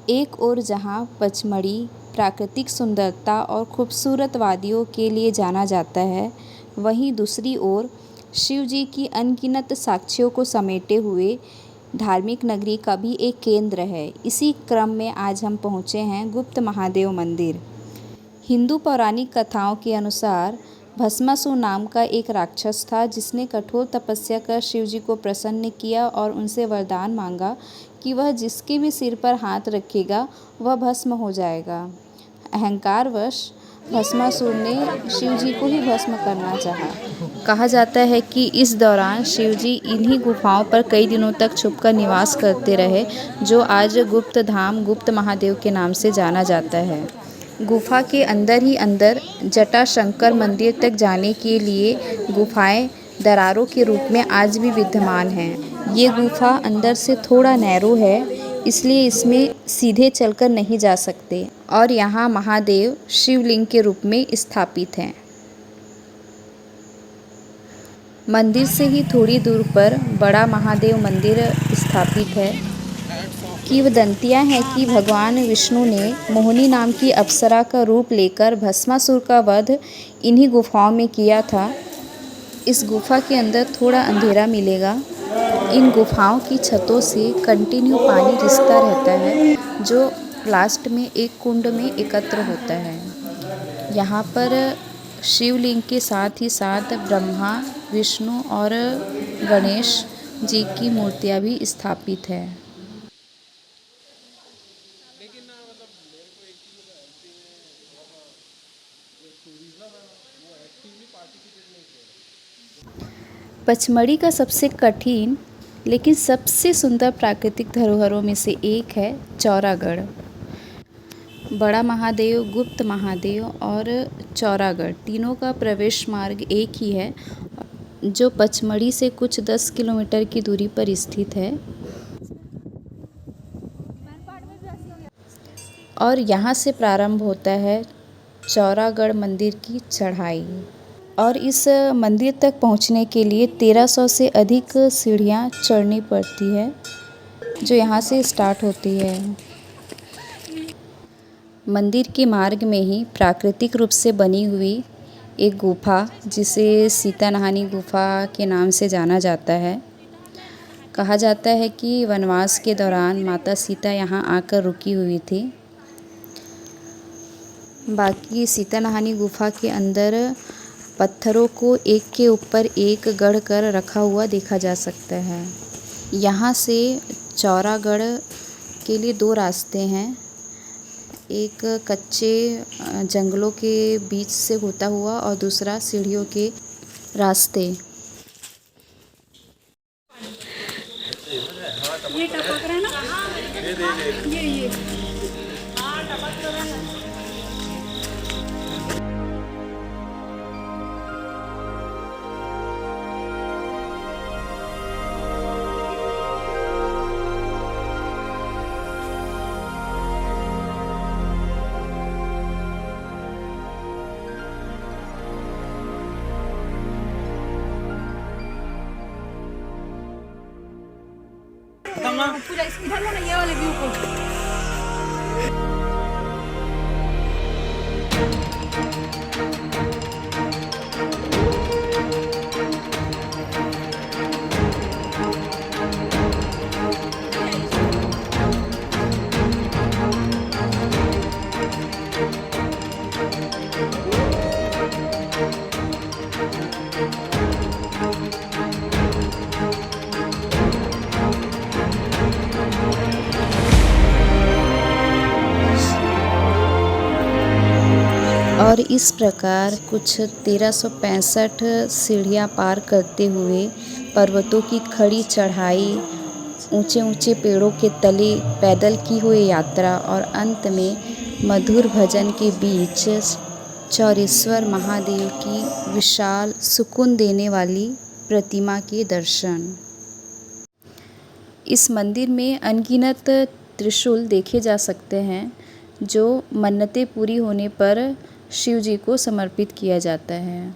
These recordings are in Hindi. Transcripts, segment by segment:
एक ओर जहाँ पचमढ़ी प्राकृतिक सुंदरता और खूबसूरत वादियों के लिए जाना जाता है, वहीं दूसरी ओर शिव जी की अनगिनत साक्षियों को समेटे हुए धार्मिक नगरी का भी एक केंद्र है। इसी क्रम में आज हम पहुँचे हैं गुप्त महादेव मंदिर। हिंदू पौराणिक कथाओं के अनुसार भस्मासुर नाम का एक राक्षस था जिसने कठोर तपस्या कर शिव जी को प्रसन्न किया और उनसे वरदान मांगा कि वह जिसके भी सिर पर हाथ रखेगा वह भस्म हो जाएगा। अहंकारवश भस्मासुर ने शिव जी को ही भस्म करना चाहा। कहा जाता है कि इस दौरान शिव जी इन्हीं गुफाओं पर कई दिनों तक छुपकर निवास करते रहे, जो आज गुप्त धाम गुप्त महादेव के नाम से जाना जाता है। गुफा के अंदर ही अंदर जटाशंकर मंदिर तक जाने के लिए गुफाएं दरारों के रूप में आज भी विद्यमान हैं। ये गुफा अंदर से थोड़ा नैरो है, इसलिए इसमें सीधे चलकर नहीं जा सकते और यहाँ महादेव शिवलिंग के रूप में स्थापित हैं। मंदिर से ही थोड़ी दूर पर बड़ा महादेव मंदिर स्थापित है। किंवदंतियाँ हैं कि भगवान विष्णु ने मोहिनी नाम की अप्सरा का रूप लेकर भस्मासुर का वध इन्हीं गुफाओं में किया था। इस गुफा के अंदर थोड़ा अंधेरा मिलेगा। इन गुफाओं की छतों से कंटिन्यू पानी रिसता रहता है, जो लास्ट में एक कुंड में एकत्र होता है। यहाँ पर शिवलिंग के साथ ही साथ ब्रह्मा, विष्णु और गणेश जी की मूर्तियाँ भी स्थापित है। पचमढ़ी का सबसे कठिन लेकिन सबसे सुंदर प्राकृतिक धरोहरों में से एक है चौरागढ़। बड़ा महादेव, गुप्त महादेव और चौरागढ़ तीनों का प्रवेश मार्ग एक ही है, जो पचमढ़ी से कुछ 10 किलोमीटर की दूरी पर स्थित है। और यहाँ से प्रारंभ होता है चौरागढ़ मंदिर की चढ़ाई। और इस मंदिर तक पहुँचने के लिए 1300 से अधिक सीढ़ियाँ चढ़नी पड़ती है, जो यहाँ से स्टार्ट होती है। मंदिर के मार्ग में ही प्राकृतिक रूप से बनी हुई एक गुफा, जिसे सीता नहानी गुफा के नाम से जाना जाता है। कहा जाता है कि वनवास के दौरान माता सीता यहाँ आकर रुकी हुई थी। बाकी सीता नहानी गुफा के अंदर पत्थरों को एक के ऊपर एक गढ़ कर रखा हुआ देखा जा सकता है। यहाँ से चौरागढ़ के लिए 2 रास्ते हैं, एक कच्चे जंगलों के बीच से होता हुआ और दूसरा सीढ़ियों के रास्ते। ये टपक रहा है ना? ये हाँ टपक रहा है। पूरा इधर ना ये वाले व्यू को और इस प्रकार कुछ 1365 सीढ़ियाँ पार करते हुए पर्वतों की खड़ी चढ़ाई, ऊंचे ऊंचे पेड़ों के तले पैदल की हुई यात्रा और अंत में मधुर भजन के बीच चौरेश्वर महादेव की विशाल सुकून देने वाली प्रतिमा के दर्शन। इस मंदिर में अनगिनत त्रिशूल देखे जा सकते हैं, जो मन्नतें पूरी होने पर शिव जी को समर्पित किया जाता है।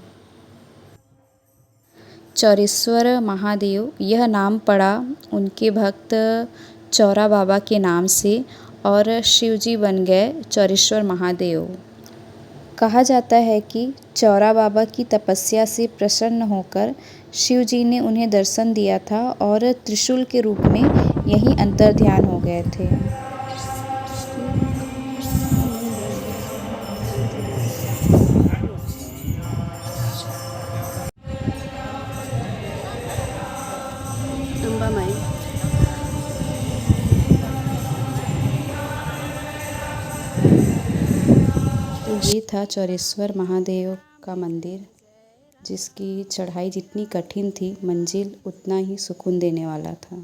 चौरेश्वर महादेव यह नाम पड़ा उनके भक्त चौरा बाबा के नाम से और शिवजी बन गए चौरेश्वर महादेव। कहा जाता है कि चौरा बाबा की तपस्या से प्रसन्न होकर शिवजी ने उन्हें दर्शन दिया था और त्रिशूल के रूप में यहीं अंतर्ध्यान हो गए थे। अंबामाई। ये था चौरेश्वर महादेव का मंदिर, जिसकी चढ़ाई जितनी कठिन थी, मंजिल उतना ही सुकून देने वाला था।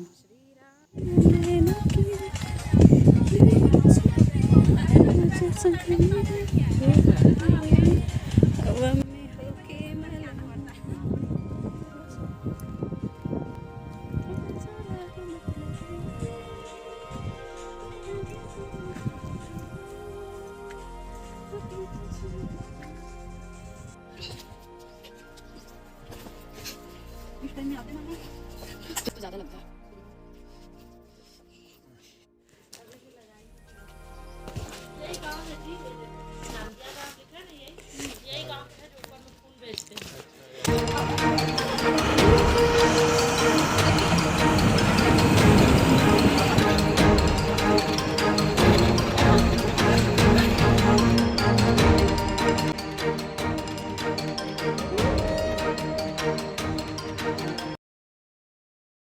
ज़्यादा लगता है।